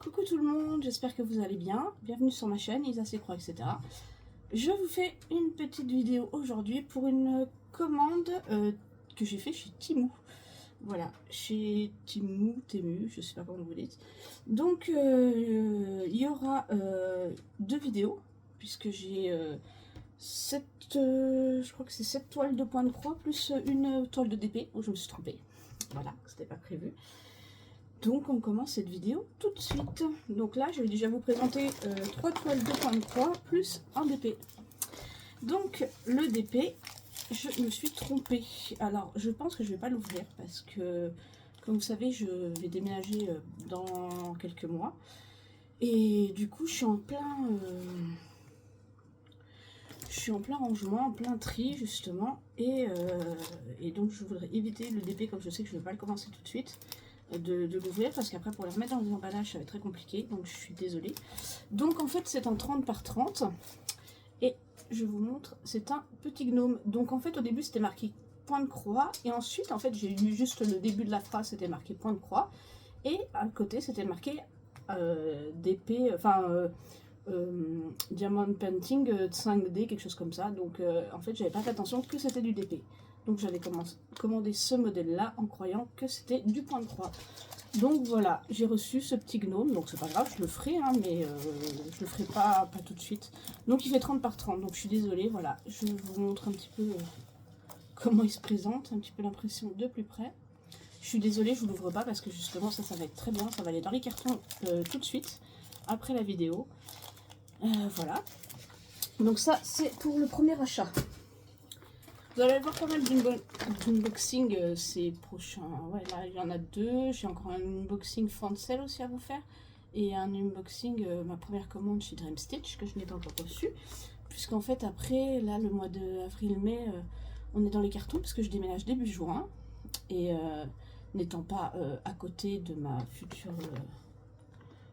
Coucou tout le monde, j'espère que vous allez bien. Bienvenue sur ma chaîne, Isa Secroix, etc. Je vous fais une petite vidéo aujourd'hui pour une commande que j'ai fait chez Temu. Voilà, chez Temu, je sais pas comment vous dites. Donc, il y aura deux vidéos, puisque j'ai je crois que c'est 7 toiles de point de croix, plus une toile de DP, où je me suis trompée. Voilà, c'était pas prévu. Donc on commence cette vidéo tout de suite. Donc là je vais déjà vous présenter 3 toiles de point de croix plus un DP. Donc le DP, je me suis trompée. Alors je pense que je vais pas l'ouvrir parce que comme vous savez je vais déménager dans quelques mois. Et du coup je suis en plein rangement, en plein tri justement. Et donc je voudrais éviter le DP comme je sais que je ne vais pas le commencer tout de suite. De l'ouvrir parce qu'après pour les remettre dans les emballages ça va être très compliqué, donc je suis désolée. Donc en fait c'est en 30 par 30 et je vous montre, c'est un petit gnome. Donc en fait au début c'était marqué point de croix et ensuite en fait j'ai lu juste le début de la phrase, c'était marqué point de croix et à côté c'était marqué DP, Diamond Painting 5D, quelque chose comme ça. Donc en fait j'avais pas fait attention que c'était du DP. Donc j'avais commandé ce modèle là en croyant que c'était du point de croix. Donc voilà, j'ai reçu ce petit gnome, donc c'est pas grave, je le ferai, hein, mais je le ferai pas tout de suite. Donc il fait 30 par 30, donc je suis désolée, voilà, je vous montre un petit peu comment il se présente, un petit peu l'impression de plus près. Je suis désolée, je vous l'ouvre pas parce que justement ça va être très bien, ça va aller dans les cartons tout de suite, après la vidéo. Voilà, donc ça c'est pour le premier achat. Vous allez voir pas mal d'unboxing ces prochains. Ouais, là il y en a deux. J'ai encore un unboxing Fancel aussi à vous faire. Et un unboxing, ma première commande chez Dream Stitch que je n'ai pas encore reçu. Puisqu'en fait, après, là, le mois de avril-mai, on est dans les cartons parce que je déménage début juin. Et n'étant pas à côté de ma future.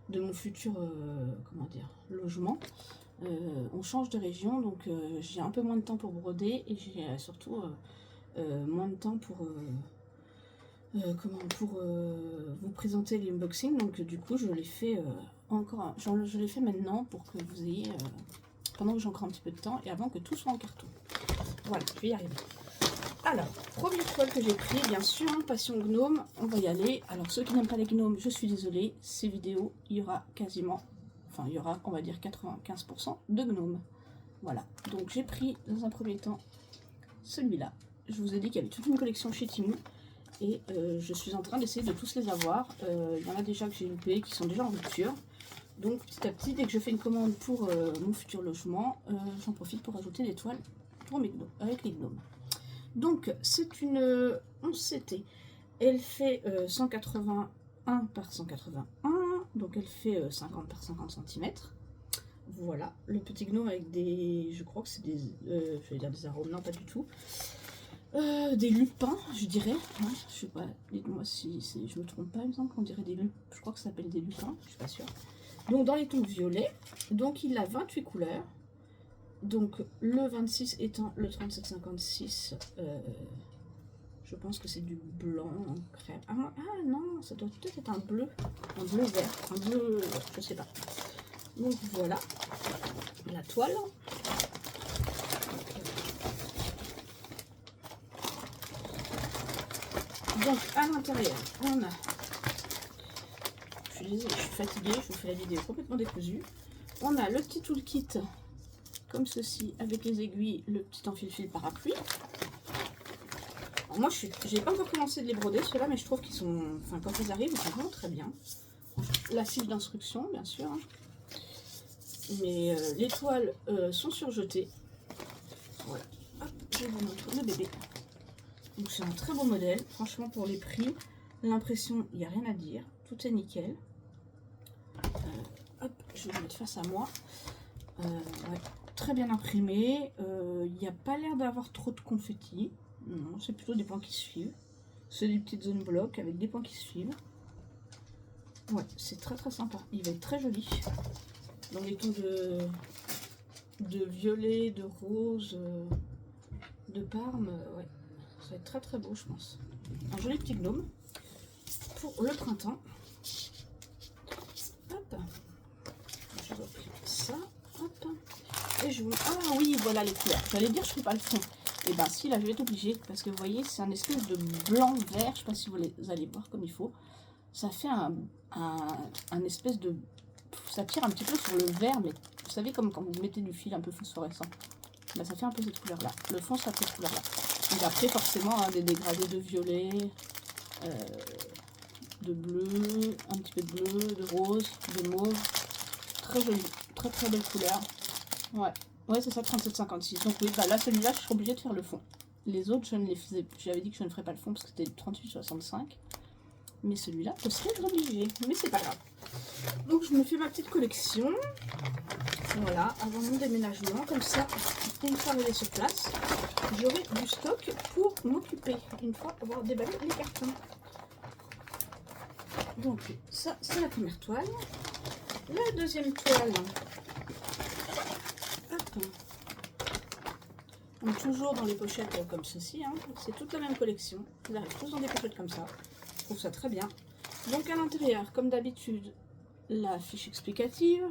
De mon futur comment dire, logement. On change de région, donc j'ai un peu moins de temps pour broder et j'ai surtout moins de temps pour vous présenter les unboxings. Donc du coup je l'ai fait je l'ai fait maintenant pour que vous ayez pendant que j'ai encore un petit peu de temps et avant que tout soit en carton. Voilà, je vais y arriver. Alors, première toile que j'ai pris, bien sûr, hein, Passion Gnome, on va y aller. Alors ceux qui n'aiment pas les gnomes, je suis désolée, ces vidéos, il y aura quasiment, enfin il y aura, on va dire 95% de gnomes. Voilà, donc j'ai pris dans un premier temps celui-là. Je vous ai dit qu'il y avait toute une collection chez Temu et je suis en train d'essayer de tous les avoir. Il y en a déjà que j'ai loupé, qui sont déjà en rupture. Donc petit à petit, dès que je fais une commande pour mon futur logement, j'en profite pour ajouter des toiles pour mes gnomes, avec les gnomes. Donc c'est une 11CT, elle fait 181 par 181, donc elle fait 50 par 50 cm. Voilà, le petit gnome avec des, je crois que c'est des, je vais dire des arômes, non pas du tout, des lupins je dirais, hein, je sais pas, dites-moi si je me trompe pas, il me semble qu'on dirait des lupins, je crois que ça s'appelle des lupins, je suis pas sûre. Donc dans les tons violets, donc il a 28 couleurs. Donc le 26 étant le 3756, je pense que c'est du blanc en crème. Ah non, ça doit peut-être être un bleu vert, un bleu, je sais pas. Donc voilà la toile. Donc à l'intérieur, on a, je suis désolée, je suis fatiguée, je vous fais la vidéo complètement décousue. On a le petit toolkit comme ceci, avec les aiguilles, le petit enfile-fil parapluie. Alors moi, j'ai pas encore commencé de les broder, ceux-là, mais je trouve qu'ils sont, enfin, quand ils arrivent, ils sont vraiment très bien. La fiche d'instruction, bien sûr. Hein. Mais les toiles sont surjetées. Voilà. Hop, je vous montre le bébé. Donc c'est un très beau modèle. Franchement, pour les prix, l'impression, il n'y a rien à dire. Tout est nickel. Hop, je vais le mettre face à moi. Ouais. Très bien imprimé, il n'y a pas l'air d'avoir trop de confetti, non, c'est plutôt des points qui suivent, c'est des petites zones blocs avec des points qui suivent. Ouais, c'est très très sympa, il va être très joli, dans les tons de violet, de rose, de parme, ouais, ça va être très très beau je pense. Un joli petit gnome pour le printemps. Hop. voilà les couleurs. J'allais dire je fais pas le fond. Et ben si, là je vais être obligée parce que vous voyez c'est un espèce de blanc vert. Je sais pas si vous allez voir comme il faut. Ça fait un espèce de... Ça tire un petit peu sur le vert, mais vous savez comme quand vous mettez du fil un peu phosphorescent. Ben, ça fait un peu cette couleur là. Le fond ça fait cette couleur là. Donc après forcément hein, des dégradés de violet, de bleu, un petit peu de bleu, de rose, de mauve. Très joli, très très belle couleur. Ouais, ouais c'est ça, 37,56. Donc oui, bah là celui-là je suis obligée de faire le fond. Les autres je ne les faisais, j'avais dit que je ne ferais pas le fond parce que c'était 38,65. Mais celui-là je serais obligée, mais c'est pas grave. Donc je me fais ma petite collection. Voilà, avant mon déménagement, comme ça, une fois arrivé sur place, j'aurai du stock pour m'occuper, une fois avoir déballé les cartons. Donc ça c'est la première toile. La deuxième toile, hop. Donc toujours dans les pochettes comme ceci, hein. C'est toute la même collection, ils arrivent tous dans des pochettes comme ça, je trouve ça très bien. Donc à l'intérieur, comme d'habitude, la fiche explicative,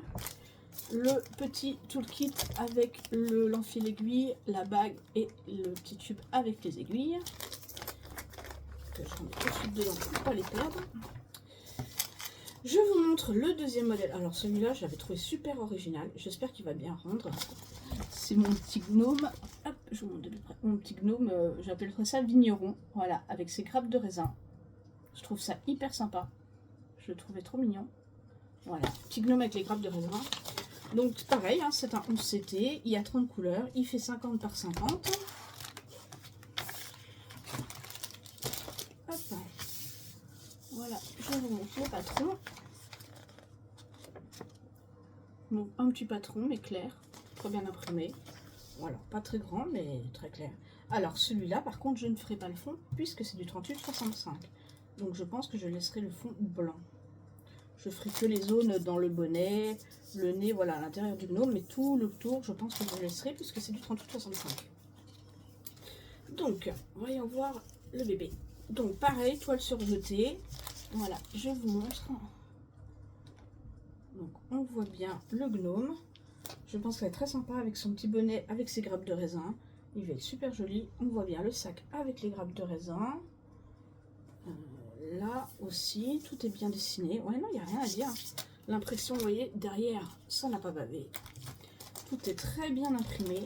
le petit toolkit avec l'enfil aiguille, la bague et le petit tube avec les aiguilles, que je remets tout de suite dedans pour ne pas les perdre. Je vous montre le deuxième modèle. Alors celui-là, je l'avais trouvé super original. J'espère qu'il va bien rendre. C'est mon petit gnome. Hop, je vous montre de plus près. Mon petit gnome, j'appellerais ça vigneron. Voilà, avec ses grappes de raisin. Je trouve ça hyper sympa. Je le trouvais trop mignon. Voilà, petit gnome avec les grappes de raisin. Donc pareil, hein, c'est un 11CT. Il y a 30 couleurs. Il fait 50 par 50. Hop. Voilà, je vous montre le patron. Donc un petit patron mais clair, très bien imprimé. Voilà, pas très grand mais très clair. Alors celui-là par contre je ne ferai pas le fond puisque c'est du 38,65. Donc je pense que je laisserai le fond blanc. Je ferai que les zones dans le bonnet, le nez, voilà à l'intérieur du gnome, mais tout le tour je pense que je le laisserai puisque c'est du 38,65. Donc voyons voir le bébé. Donc pareil, toile surjetée. Voilà, je vous montre. Donc on voit bien le gnome. Je pense qu'elle est très sympa avec son petit bonnet, avec ses grappes de raisin. Il va être super joli. On voit bien le sac avec les grappes de raisin. Là aussi, tout est bien dessiné. Ouais, non, il n'y a rien à dire. L'impression, vous voyez, derrière, ça n'a pas bavé. Tout est très bien imprimé.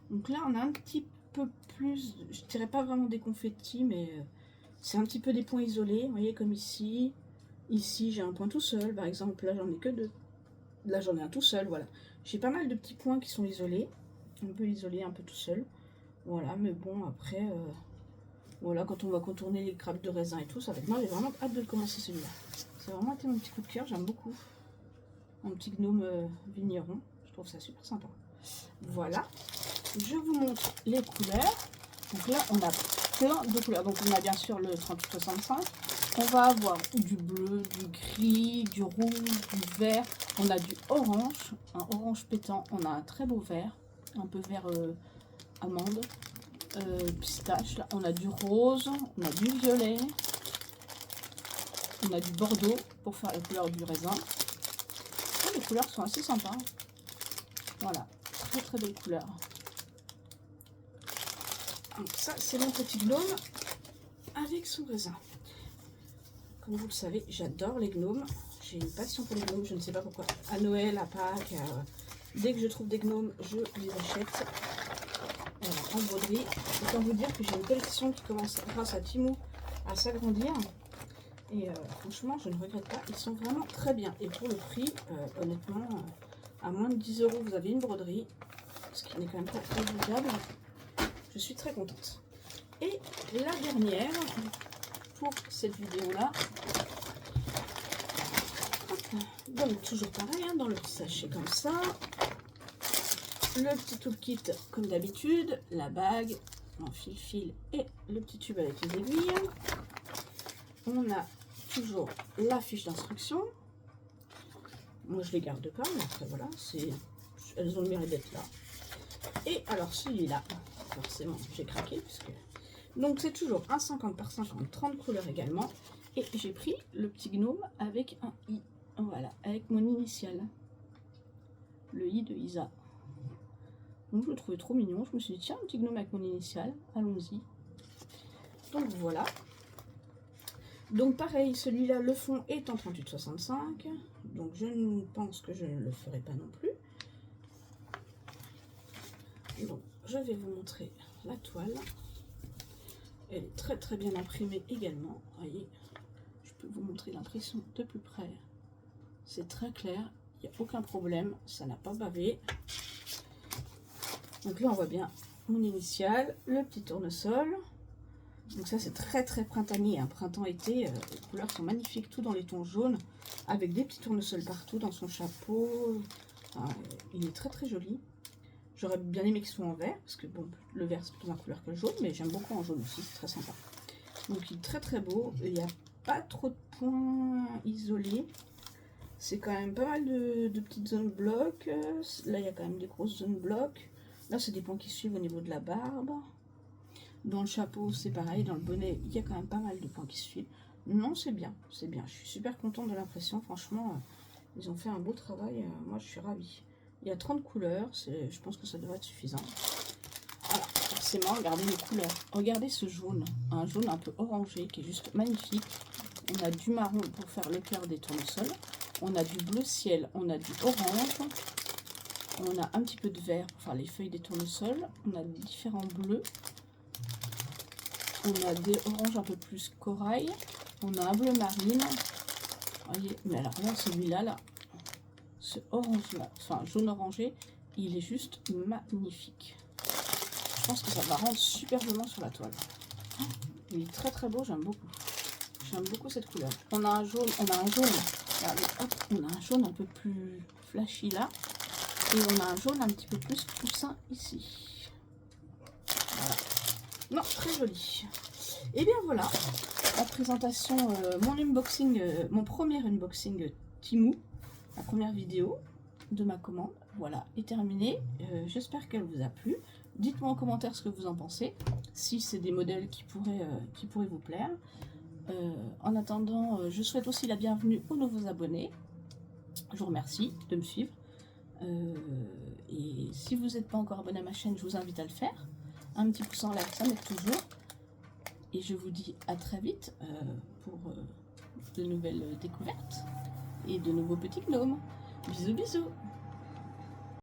Donc là, on a un petit peu plus, je dirais pas vraiment des confettis, mais c'est un petit peu des points isolés. Vous voyez, comme ici. Ici, j'ai un point tout seul, par exemple. Là, j'en ai que deux. Là, j'en ai un tout seul, voilà. J'ai pas mal de petits points qui sont isolés. On peut l'isoler un peu tout seul. Voilà, mais bon, après, voilà, quand on va contourner les grappes de raisin et tout, ça va être... Moi, j'ai vraiment hâte de le commencer, celui-là. C'est vraiment été mon petit coup de cœur, j'aime beaucoup. Un petit gnome vigneron. Je trouve ça super sympa. Voilà. Je vous montre les couleurs. Donc là, on a plein de couleurs. Donc, on a bien sûr le 38,65. On va avoir du bleu, du gris, du rouge, du vert. On a du orange, un orange pétant. On a un très beau vert, un peu vert amande, pistache. Là, on a du rose, on a du violet. On a du bordeaux pour faire la couleur du raisin. Et les couleurs sont assez sympas. Voilà, très très belle couleur. Donc ça, c'est mon petit gnome avec son raisin. Comme vous le savez, j'adore les gnomes. J'ai une passion pour les gnomes, je ne sais pas pourquoi. À Noël, à Pâques, dès que je trouve des gnomes, je les achète. Voilà, en broderie. Autant vous dire que j'ai une collection qui commence, grâce à Timo, à s'agrandir. Et franchement, je ne regrette pas. Ils sont vraiment très bien. Et pour le prix, honnêtement, à moins de 10 €, vous avez une broderie. Ce qui n'est quand même pas négligeable. Je suis très contente. Et la dernière... pour cette vidéo là. Donc toujours pareil, hein, dans le petit sachet comme ça, le petit toolkit comme d'habitude, la bague en fil et le petit tube avec les aiguilles. On a toujours la fiche d'instruction. Moi je les garde pas, mais après voilà, elles ont le mérite d'être là. Et alors celui-là, forcément j'ai craqué puisque... Donc c'est toujours un 50 par 50, 30 couleurs également. Et j'ai pris le petit gnome avec un i. Voilà, avec mon initiale. Le i de Isa. Donc je le trouvais trop mignon. Je me suis dit, tiens, un petit gnome avec mon initiale, allons-y. Donc voilà. Donc pareil, celui-là, le fond est en 38,65. Donc je pense que je ne le ferai pas non plus. Donc je vais vous montrer la toile. Elle est très très bien imprimée également. Vous voyez, je peux vous montrer l'impression de plus près. C'est très clair, il n'y a aucun problème, ça n'a pas bavé. Donc là on voit bien mon initiale, le petit tournesol. Donc ça c'est très très printanier, hein. Printemps-été, les couleurs sont magnifiques, tout dans les tons jaunes, avec des petits tournesols partout dans son chapeau. Enfin, il est très très joli. J'aurais bien aimé qu'il soit en vert, parce que bon, le vert c'est plus en couleur que le jaune, mais j'aime beaucoup en jaune aussi, c'est très sympa. Donc il est très très beau, il n'y a pas trop de points isolés. C'est quand même pas mal de petites zones blocs. Là il y a quand même des grosses zones blocs. Là c'est des points qui suivent au niveau de la barbe. Dans le chapeau c'est pareil, dans le bonnet il y a quand même pas mal de points qui suivent. Non, c'est bien, c'est bien. Je suis super contente de l'impression, franchement, ils ont fait un beau travail, moi je suis ravie. Il y a 30 couleurs, je pense que ça devrait être suffisant. Alors, forcément, regardez les couleurs. Regardez ce jaune, un jaune un peu orangé qui est juste magnifique. On a du marron pour faire le cœur des tournesols. On a du bleu ciel, on a du orange. On a un petit peu de vert pour faire les feuilles des tournesols. On a différents bleus. On a des oranges un peu plus corail. On a un bleu marine. Voyez, mais alors là, celui-là, là, ce orange là, enfin jaune orangé, il est juste magnifique. Je pense que ça va rendre superbement sur la toile. Il est très très beau, j'aime beaucoup. J'aime beaucoup cette couleur. On a un jaune, regardez, hop, on a un jaune un peu plus flashy là. Et on a un jaune un petit peu plus poussin ici. Voilà. Non, très joli. Et bien voilà, la présentation, mon unboxing, mon premier unboxing Temu. La première vidéo de ma commande, voilà, est terminée. J'espère qu'elle vous a plu. Dites-moi en commentaire ce que vous en pensez, si c'est des modèles qui pourraient vous plaire. En attendant, je souhaite aussi la bienvenue aux nouveaux abonnés. Je vous remercie de me suivre. Et si vous n'êtes pas encore abonné à ma chaîne, je vous invite à le faire. Un petit pouce en l'air, ça m'aide toujours. Et je vous dis à très vite pour de nouvelles découvertes et de nouveaux petits gnomes. Bisous bisous.